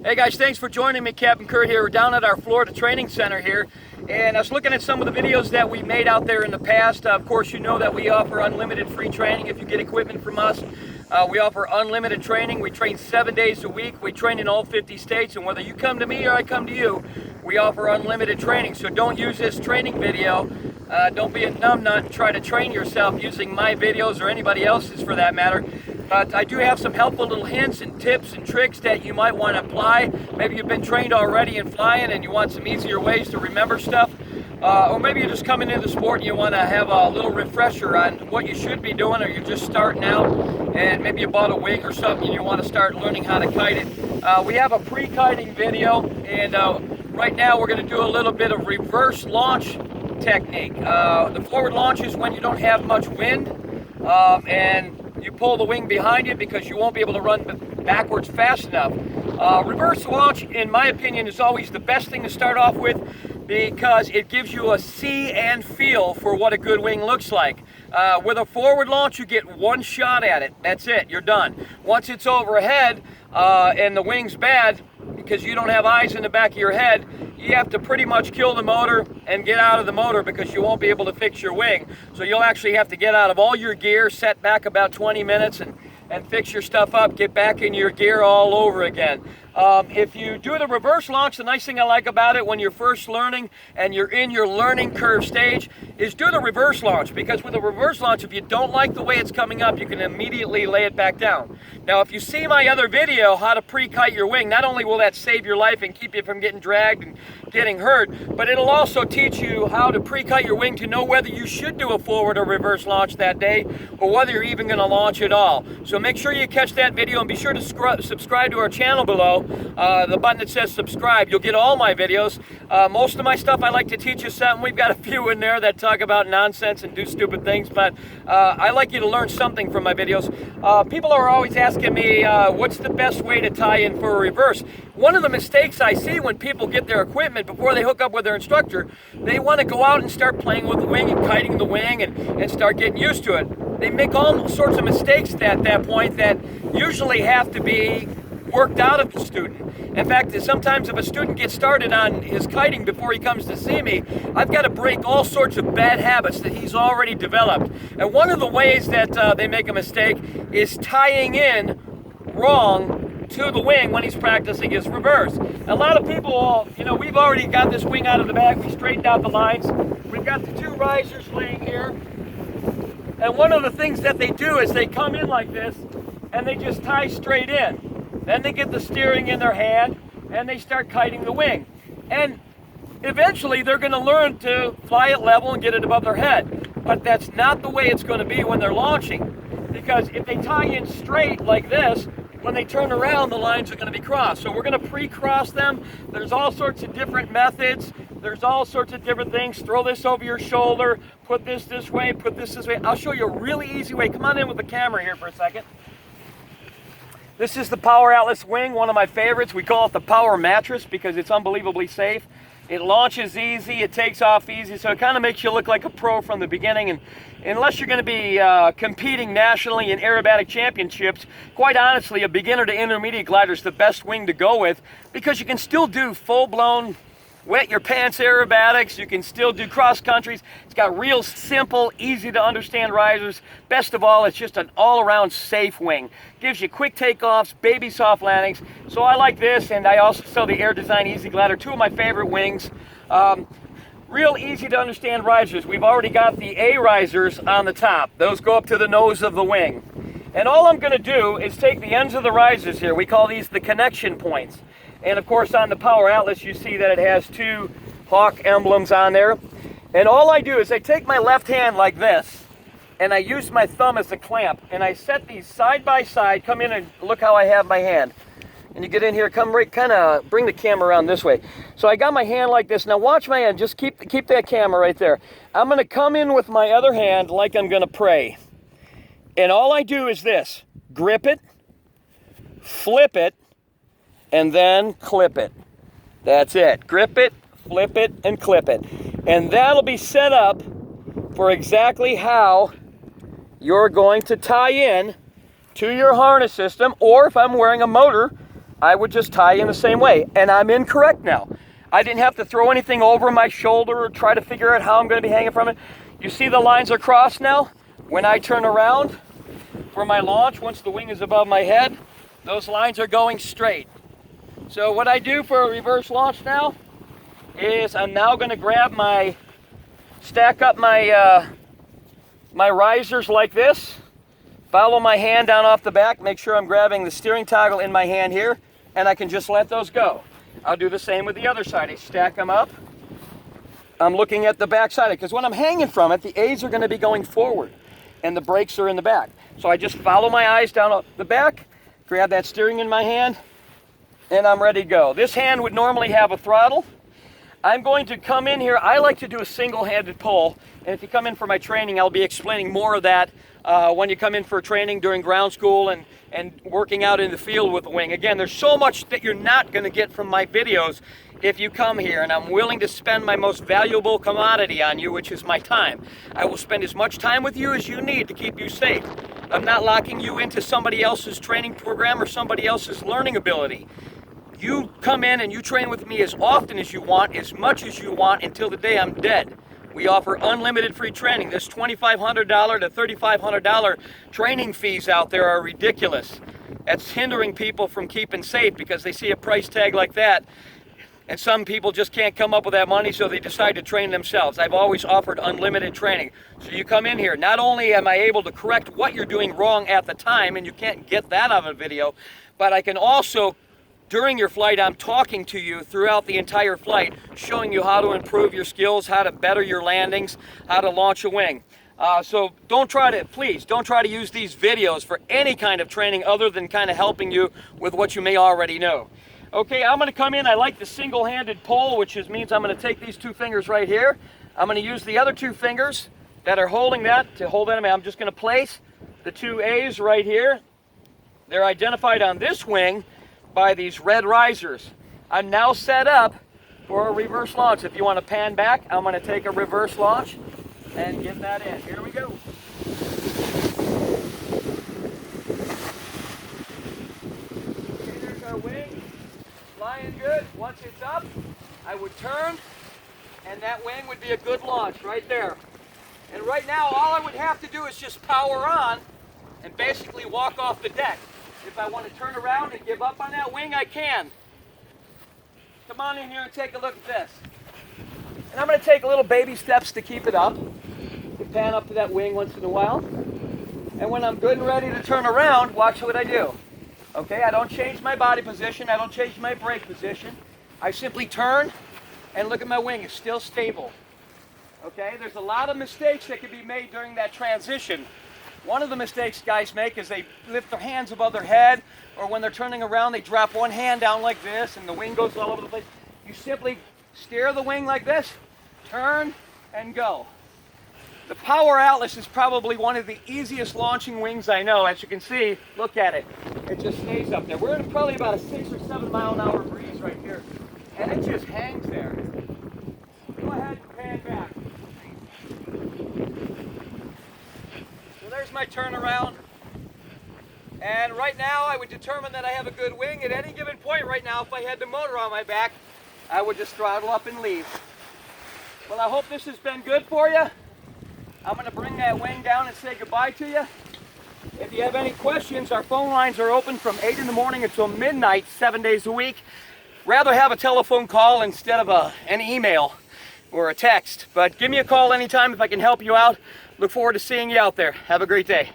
Hey guys, thanks for joining me. Captain Kurt here. We're down at our Florida Training Center here, and I was looking at some of the videos that we made out there in the past. Of course, you know that we offer unlimited free training if you get equipment from us. We offer unlimited training. We train 7 days a week. We train in all 50 states, and whether you come to me or I come to you, we offer unlimited training. So don't use this training video. Don't be a numbnut and try to train yourself using my videos or anybody else's for that matter. But I do have some helpful little hints and tips and tricks that you might want to apply. Maybe you've been trained already in flying and you want some easier ways to remember stuff. Or maybe you're just coming into the sport and you want to have a little refresher on what you should be doing, or you're just starting out and maybe you bought a wing or something and you want to start learning how to kite it. We have a pre-kiting video, and right now we're going to do a little bit of reverse launch technique. The forward launch is when you don't have much wind and you pull the wing behind you because you won't be able to run backwards fast enough. Reverse launch, in my opinion, is always the best thing to start off with because it gives you a see and feel for what a good wing looks like. With a forward launch, you get one shot at it. That's it, you're done. Once it's overhead and the wing's bad, because you don't have eyes in the back of your head, you have to pretty much kill the motor and get out of the motor because you won't be able to fix your wing. So you'll actually have to get out of all your gear, set back about 20 minutes and fix your stuff up, get back in your gear all over again. If you do the reverse launch, the nice thing I like about it when you're first learning and you're in your learning curve stage is do the reverse launch, because with a reverse launch, if you don't like the way it's coming up, you can immediately lay it back down. Now, if you see my other video, how to pre-kite your wing, not only will that save your life and keep you from getting dragged and getting hurt, but it'll also teach you how to pre-kite your wing to know whether you should do a forward or reverse launch that day, or whether you're even going to launch at all. So make sure you catch that video and be sure to subscribe to our channel below. The button that says subscribe. You'll get all my videos. Most of my stuff I like to teach you something. We've got a few in there that talk about nonsense and do stupid things, but I like you to learn something from my videos. People are always asking me, what's the best way to tie in for a reverse? One of the mistakes I see when people get their equipment before they hook up with their instructor, they want to go out and start playing with the wing and kiting the wing and start getting used to it. They make all sorts of mistakes at that point that usually have to be worked out of the student. In fact, sometimes if a student gets started on his kiting before he comes to see me, I've got to break all sorts of bad habits that he's already developed. And one of the ways that they make a mistake is tying in wrong to the wing when he's practicing his reverse. A lot of people, you know, we've already got this wing out of the bag, we straightened out the lines, we've got the two risers laying here, and one of the things that they do is they come in like this and they just tie straight in. Then they get the steering in their hand and they start kiting the wing. And eventually they're going to learn to fly it level and get it above their head. But that's not the way it's going to be when they're launching. Because if they tie in straight like this, when they turn around, the lines are going to be crossed. So we're going to pre-cross them. There's all sorts of different methods. There's all sorts of different things. Throw this over your shoulder. Put this way. Put this way. I'll show you a really easy way. Come on in with the camera here for a second. This is the Power Atlas wing, one of my favorites. We call it the Power Mattress because it's unbelievably safe. It launches easy, it takes off easy, so it kind of makes you look like a pro from the beginning. And unless you're going to be competing nationally in aerobatic championships, quite honestly, a beginner to intermediate glider is the best wing to go with because you can still do full-blown wet your pants aerobatics, you can still do cross countries. It's got real simple, easy to understand risers. Best of all, it's just an all-around safe wing. Gives you quick takeoffs, baby soft landings. So I like this, and I also sell the Air Design Easy Glider, two of my favorite wings. Real easy to understand risers. We've already got the A risers on the top. Those go up to the nose of the wing. And all I'm gonna do is take the ends of the risers here. We call these the connection points. And of course on the Power Atlas you see that it has two hawk emblems on there. And all I do is I take my left hand like this and I use my thumb as a clamp and I set these side by side. Come in and look how I have my hand. And you get in here, come right, kind of bring the camera around this way. So I got my hand like this. Now watch my hand, just keep that camera right there. I'm gonna come in with my other hand like I'm gonna pray. And all I do is this, grip it, flip it, and then clip it. That's it. Grip it, flip it, and clip it. And that'll be set up for exactly how you're going to tie in to your harness system, or if I'm wearing a motor, I would just tie in the same way. And I'm incorrect now. I didn't have to throw anything over my shoulder or try to figure out how I'm going to be hanging from it. You see the lines are crossed now? When I turn around for my launch, once the wing is above my head, those lines are going straight. So what I do for a reverse launch now is I'm now going to stack up my risers like this, follow my hand down off the back, make sure I'm grabbing the steering toggle in my hand here, and I can just let those go. I'll do the same with the other side. I stack them up. I'm looking at the back side, because when I'm hanging from it, the A's are going to be going forward, and the brakes are in the back. So I just follow my eyes down the back, grab that steering in my hand, and I'm ready to go. This hand would normally have a throttle. I'm going to come in here. I like to do a single-handed pull, and if you come in for my training, I'll be explaining more of that when you come in for training during ground school and working out in the field with the wing. Again, there's so much that you're not going to get from my videos if you come here, and I'm willing to spend my most valuable commodity on you, which is my time. I will spend as much time with you as you need to keep you safe. I'm not locking you into somebody else's training program or somebody else's learning ability. You come in and you train with me as often as you want, as much as you want, until the day I'm dead. We offer unlimited free training. This $2,500 to $3,500 training fees out there are ridiculous. That's hindering people from keeping safe because they see a price tag like that, and some people just can't come up with that money, so they decide to train themselves. I've always offered unlimited training. So you come in here, not only am I able to correct what you're doing wrong at the time, and you can't get that out of a video, but I can also, during your flight, I'm talking to you throughout the entire flight, showing you how to improve your skills, how to better your landings, how to launch a wing. So please don't try to use these videos for any kind of training other than kind of helping you with what you may already know. Okay, I'm going to come in. I like the single-handed pull, which means I'm going to take these two fingers right here. I'm going to use the other two fingers that are holding that to hold it. I'm just going to place the two A's right here. They're identified on this wing by these red risers. I'm now set up for a reverse launch. If you want to pan back, I'm going to take a reverse launch and get that in. Here we go. Okay, there's our wing. Flying good. Once it's up, I would turn, and that wing would be a good launch right there. And right now, all I would have to do is just power on and basically walk off the deck. If I want to turn around and give up on that wing, I can. Come on in here and take a look at this. And I'm going to take little baby steps to keep it up. To pan up to that wing once in a while. And when I'm good and ready to turn around, watch what I do. Okay, I don't change my body position. I don't change my brake position. I simply turn and look at my wing. It's still stable. Okay, there's a lot of mistakes that can be made during that transition. One of the mistakes guys make is they lift their hands above their head, or when they're turning around, they drop one hand down like this, and the wing goes all over the place. You simply steer the wing like this, turn, and go. The Power Atlas is probably one of the easiest launching wings I know. As you can see, look at it. It just stays up there. We're in probably about a 6 or 7 mile an hour breeze right here, and it just hangs there. Go ahead and pan back. There's my turnaround, and right now I would determine that I have a good wing. At any given point right now, if I had the motor on my back, I would just throttle up and leave. Well, I hope this has been good for you. I'm going to bring that wing down and say goodbye to you. If you have any questions, our phone lines are open from 8 in the morning until midnight, 7 days a week. Rather have a telephone call instead of an email or a text, but give me a call anytime if I can help you out. Look forward to seeing you out there. Have a great day.